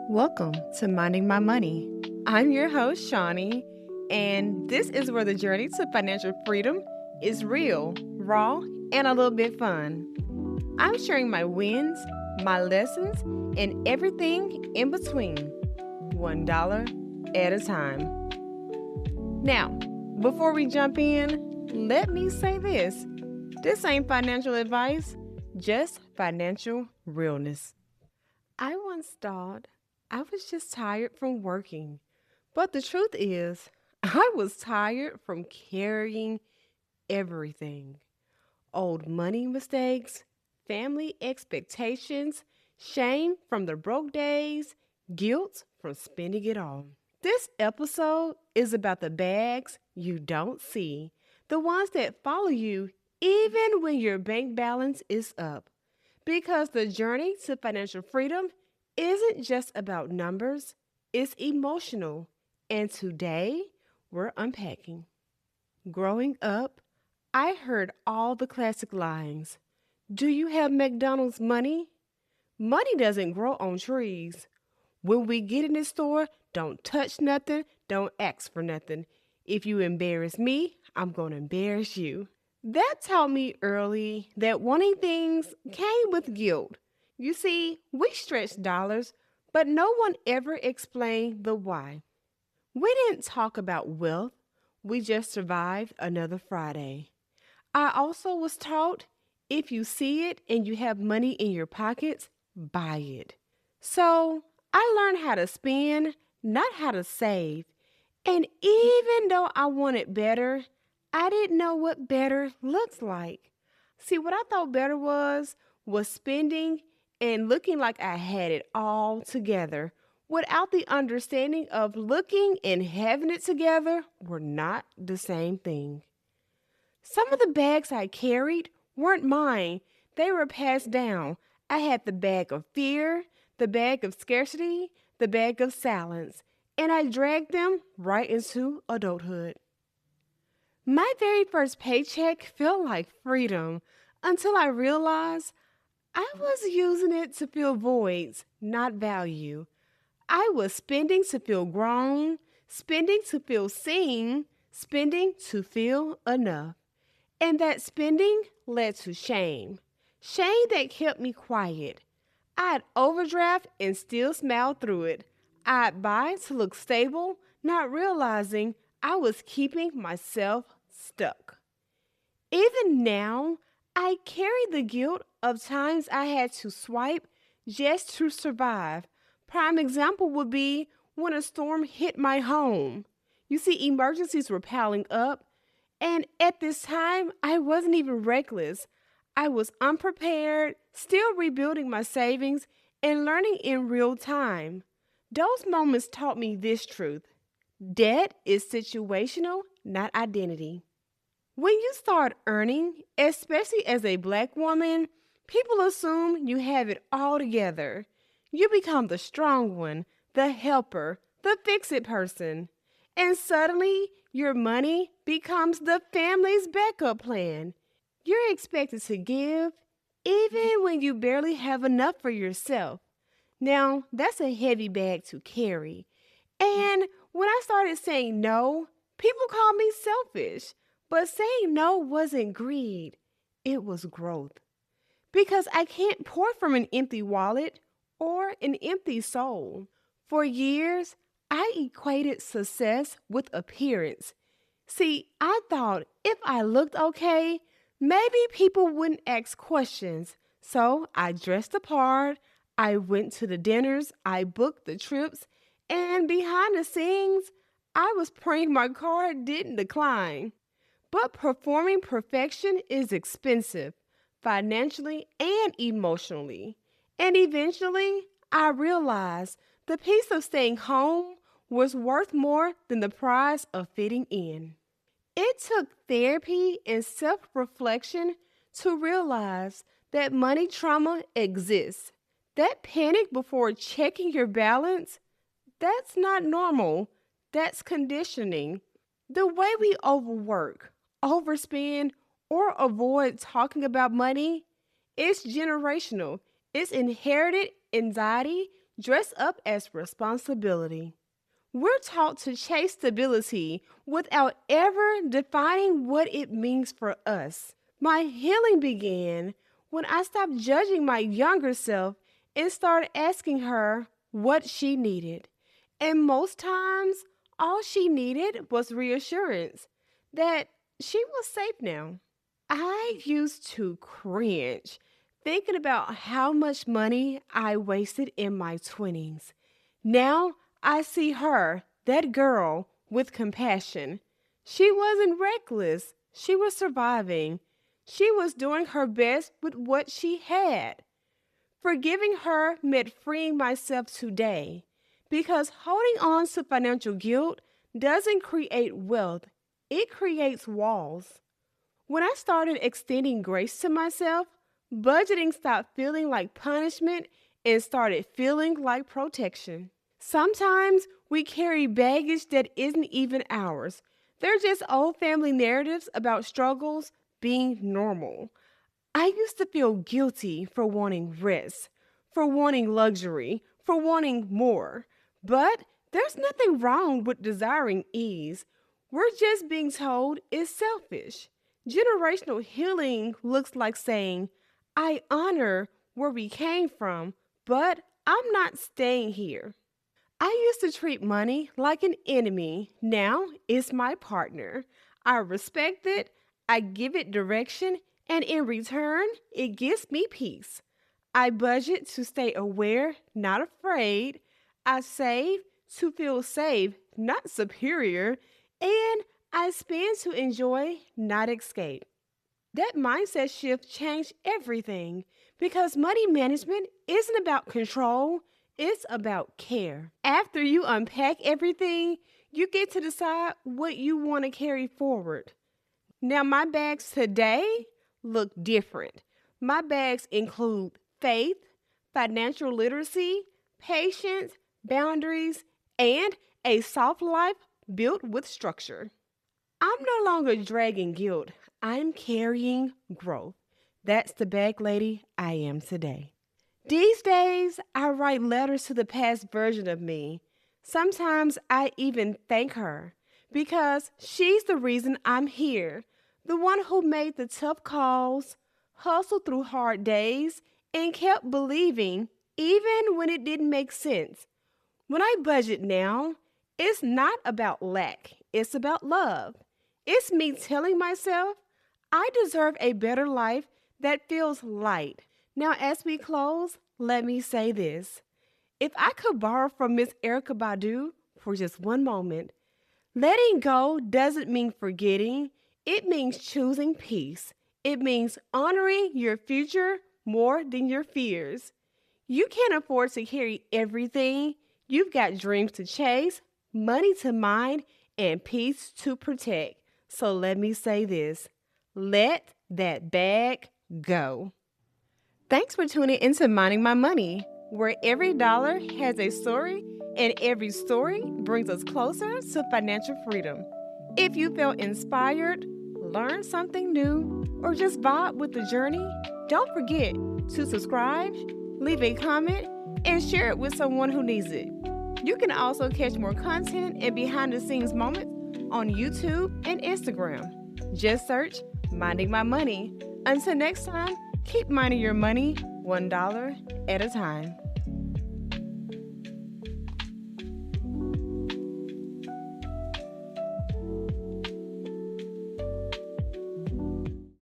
Welcome to Minding My Money. I'm your host, Shawnee, and this is where the journey to financial freedom is real, raw, and a little bit fun. I'm sharing my wins, my lessons, and everything in between, $1 at a time. Now, before we jump in, let me say this. This ain't financial advice, just financial realness. I once thought I was just tired from working, but the truth is, I was tired from carrying everything. Old money mistakes, family expectations, shame from the broke days, guilt from spending it all. This episode is about the bags you don't see, the ones that follow you even when your bank balance is up. Because the journey to financial freedom isn't just about numbers, it's emotional. And today, we're unpacking. Growing up, I heard all the classic lines. Do you have McDonald's money? Money doesn't grow on trees. When we get in the store, don't touch nothing, don't ask for nothing. If you embarrass me, I'm going to embarrass you. That taught me early that wanting things came with guilt. You see, we stretched dollars, but no one ever explained the why. We didn't talk about wealth, we just survived another Friday. I also was taught if you see it and you have money in your pockets, buy it. So I learned how to spend, not how to save. And even though I wanted better, I didn't know what better looks like. See, what I thought better was spending and looking like I had it all together without the understanding of looking and having it together were not the same thing. Some of the bags I carried weren't mine. They were passed down. I had the bag of fear, the bag of scarcity, the bag of silence, and I dragged them right into adulthood. My very first paycheck felt like freedom until I realized I was using it to fill voids, not value. I was spending to feel grown, spending to feel seen, spending to feel enough. And that spending led to shame. Shame that kept me quiet. I'd overdraft and still smile through it. I'd buy to look stable, not realizing I was keeping myself stuck. Even now, I carry the guilt of times I had to swipe just to survive. Prime example would be when a storm hit my home. You see, emergencies were piling up, and at this time, I wasn't even reckless. I was unprepared, still rebuilding my savings and learning in real time. Those moments taught me this truth. Debt is situational, not identity. When you start earning, especially as a Black woman, people assume you have it all together. You become the strong one, the helper, the fix-it person. And suddenly, your money becomes the family's backup plan. You're expected to give even when you barely have enough for yourself. Now, that's a heavy bag to carry. And when I started saying no, people called me selfish. But saying no wasn't greed, it was growth. Because I can't pour from an empty wallet or an empty soul. For years, I equated success with appearance. See, I thought if I looked okay, maybe people wouldn't ask questions. So I dressed the part, I went to the dinners, I booked the trips, and behind the scenes, I was praying my card didn't decline. But performing perfection is expensive, financially and emotionally. And eventually, I realized the peace of staying home was worth more than the prize of fitting in. It took therapy and self-reflection to realize that money trauma exists. That panic before checking your balance, that's not normal. That's conditioning. The way we overwork, overspend, or avoid talking about money, it's generational. It's inherited anxiety dress up as responsibility. We're taught to chase stability without ever defining what it means for us. My healing began when I stopped judging my younger self and started asking her what she needed. And most times, all she needed was reassurance that she was safe now. I used to cringe thinking about how much money I wasted in my 20s. Now I see her, that girl, with compassion. She wasn't reckless, she was surviving. She was doing her best with what she had. Forgiving her meant freeing myself today because holding on to financial guilt doesn't create wealth, it creates walls. When I started extending grace to myself, budgeting stopped feeling like punishment and started feeling like protection. Sometimes we carry baggage that isn't even ours. They're just old family narratives about struggles being normal. I used to feel guilty for wanting rest, for wanting luxury, for wanting more. But there's nothing wrong with desiring ease. We're just being told it's selfish. Generational healing looks like saying, I honor where we came from, but I'm not staying here. I used to treat money like an enemy. Now it's my partner. I respect it, I give it direction, and in return, it gives me peace. I budget to stay aware, not afraid. I save to feel safe, not superior. And I spend to enjoy, not escape. That mindset shift changed everything because money management isn't about control, it's about care. After you unpack everything, you get to decide what you want to carry forward. Now, my bags today look different. My bags include faith, financial literacy, patience, boundaries, and a soft life built with structure. I'm no longer dragging guilt. I'm carrying growth. That's the bag lady I am today. These days, I write letters to the past version of me. Sometimes I even thank her because she's the reason I'm here, the one who made the tough calls, hustled through hard days, and kept believing even when it didn't make sense. When I budget now, it's not about lack, it's about love. It's me telling myself I deserve a better life that feels light. Now, as we close, let me say this. If I could borrow from Miss Erykah Badu for just one moment, letting go doesn't mean forgetting, it means choosing peace. It means honoring your future more than your fears. You can't afford to carry everything. You've got dreams to chase, money to mind, and peace to protect. So let me say this. Let that bag go. Thanks for tuning into Minding My Money, where every dollar has a story and every story brings us closer to financial freedom. If you felt inspired, learned something new, or just vibe with the journey, don't forget to subscribe, leave a comment, and share it with someone who needs it. You can also catch more content and behind-the-scenes moments on YouTube and Instagram. Just search Minding My Money. Until next time, keep minding your money $1 at a time.